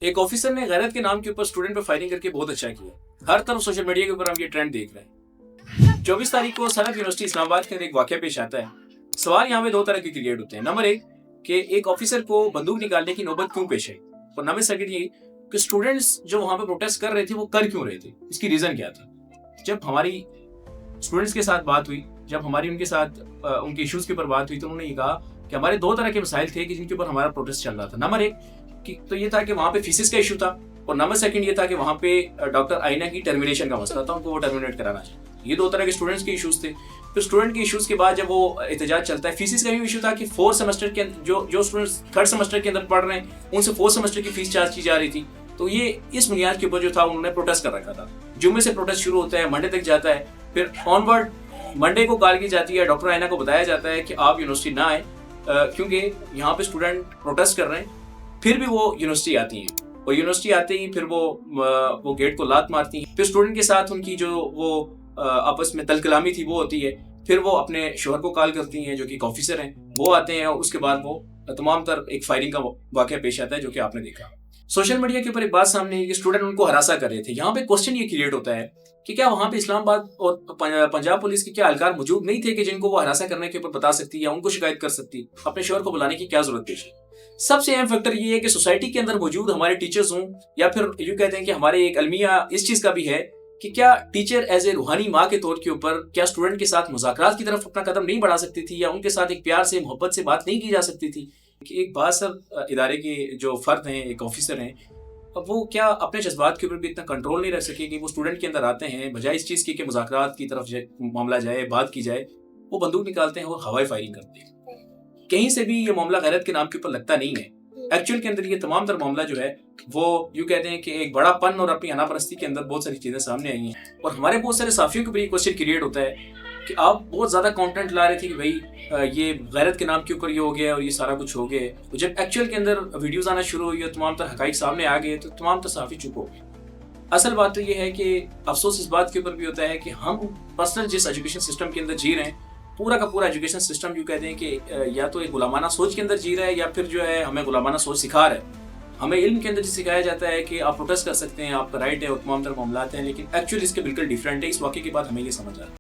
एक ऑफिसर ने गैरत के नाम के ऊपर स्टूडेंट पे फायरिंग करके बहुत अच्छा किया। हर तरफ सोशल मीडिया के ऊपर हम ये ट्रेंड देख रहे हैं। 24 तारीख को सनत यूनिवर्सिटी इस्लामाबाद के अंदर एक वाकया पेश आता है। सवाल यहाँ पे दो तरह के क्रिएट होते हैं। नंबर एक कि एक ऑफिसर को बंदूक निकालने की नौबत क्यों पेश आई, और नंबर सेकंड ये कि स्टूडेंट्स जो वहां पे प्रोटेस्ट कर रहे थे वो कर क्यों रहे थे, इसकी रीजन क्या था। जब हमारी स्टूडेंट्स के साथ बात हुई, जब हमारी उनके साथ उनके इश्यूज के ऊपर बात हुई, तो उन्होंने ये कहा कि हमारे दो तरह के मसाइल थे कि जिनके ऊपर हमारा प्रोटेस्ट चल रहा था। नंबर एक तो ये था कि वहाँ पे फीसिस का इशू था, और नंबर सेकंड ये था कि वहाँ पे डॉक्टर आइना की टर्मिनेशन का मसला था, उनको वो टर्मिनेट कराना चाहिए। ये दो तरह के स्टूडेंट्स के इश्यूज थे। फिर स्टूडेंट के इश्यूज के बाद जब वो एहतजाज चलता है, फीसिस का भी इशू था कि फोर्थ सेमेस्टर के जो स्टूडेंट्स थर्ड सेमेस्टर के अंदर पढ़ रहे हैं उनसे फोर्थ सेमेस्टर की फीस चार्ज की जा रही थी। तो ये इस बुनियाद के ऊपर जो था उन्होंने प्रोटेस्ट कर रखा था। जुम्मे से प्रोटेस्ट शुरू होता है, मंडे तक जाता है, फिर ऑनवर्ड मंडे को कॉल की जाती है, डॉक्टर आइना को बताया जाता है कि आप यूनिवर्सिटी ना आए क्योंकि यहाँ पे स्टूडेंट प्रोटेस्ट कर रहे हैं। फिर भी वो यूनिवर्सिटी आती हैं, और यूनिवर्सिटी आते ही फिर वो गेट को लात मारती हैं। फिर स्टूडेंट के साथ उनकी जो वो आपस में तलकलामी थी वो होती है। फिर वो अपने शोहर को कॉल करती हैं जो कि एक ऑफिसर हैं, वो आते हैं, और उसके बाद वो तमाम तर एक फायरिंग का वाकया पेश आता है जो कि आपने देखा। सोशल मीडिया के ऊपर एक बात सामने आई कि स्टूडेंट उनको हरासा कर रहे थे। यहाँ पे क्वेश्चन ये क्रिएट होता है कि क्या वहाँ पे इस्लामाबाद और पंजाब पुलिस के क्या एहलकार मौजूद नहीं थे कि जिनको वो हरासा करने के ऊपर बता सकती या उनको शिकायत कर सकती। अपने शोहर को बुलाने की क्या जरूरत पेश है। सबसे अहम फैक्टर ये है कि सोसाइटी के अंदर मौजूद हमारे टीचर्स हों, या फिर यूँ कहते हैं कि हमारे एक अलमिया इस चीज का भी है कि क्या टीचर एज ए रूहानी माँ के तौर के ऊपर क्या स्टूडेंट के साथ मुज़ाकरात की तरफ अपना कदम नहीं बढ़ा सकती थी, या उनके साथ एक प्यार से मोहब्बत से बात नहीं की जा सकती थी। कि एक बासर इदारे के जो फर्द हैं, एक ऑफिसर हैं, अब वो क्या अपने जज्बात के ऊपर भी इतना कंट्रोल नहीं रख सके कि वो स्टूडेंट के अंदर आते हैं, बजाय इस चीज़ की मुज़ाकरात की तरफ मामला जाए, बात की जाए, वो बंदूक निकालते हैं और हवाई फायरिंग करते हैं। कहीं से भी ये मामला गैरत के नाम के ऊपर लगता नहीं है। एक्चुअल के अंदर ये तमाम तर मामला जो है वो यूँ कहते हैं कि एक बड़ा पन और अपनी अनापरस्ती के अंदर बहुत सारी चीज़ें सामने आई हैं। और हमारे बहुत सारे साफियों के ऊपर ये क्वेश्चन क्रिएट होता है कि आप बहुत ज़्यादा कंटेंट ला रहे थे कि भाई ये गैरत के नाम के ऊपर ये हो गया और ये सारा कुछ हो गया, और जब एक्चुअल के अंदर वीडियोस आना शुरू हुई और तमाम तर हकाइक सामने आ गए तो तमाम तर साफी चुप हो गए। असल बात तो ये है कि अफसोस इस बात के ऊपर भी होता है कि हम पर्सनल जिस एजुकेशन सिस्टम के अंदर जी रहे हैं, पूरा का पूरा एजुकेशन सिस्टम यूँ कहते हैं कि या तो एक गुलामाना सोच के अंदर जी रहा है, या फिर जो है हमें गुलामाना सोच सिखा रहा है। हमें इल्म के अंदर सिखाया जाता है कि आप प्रोटेस्ट कर सकते हैं, आपका राइट है और तमाम तरह मामलात हैं, लेकिन एक्चुअली इसके बिल्कुल डिफरेंट है। इस वाक़े के बाद हमें ये समझ आता है।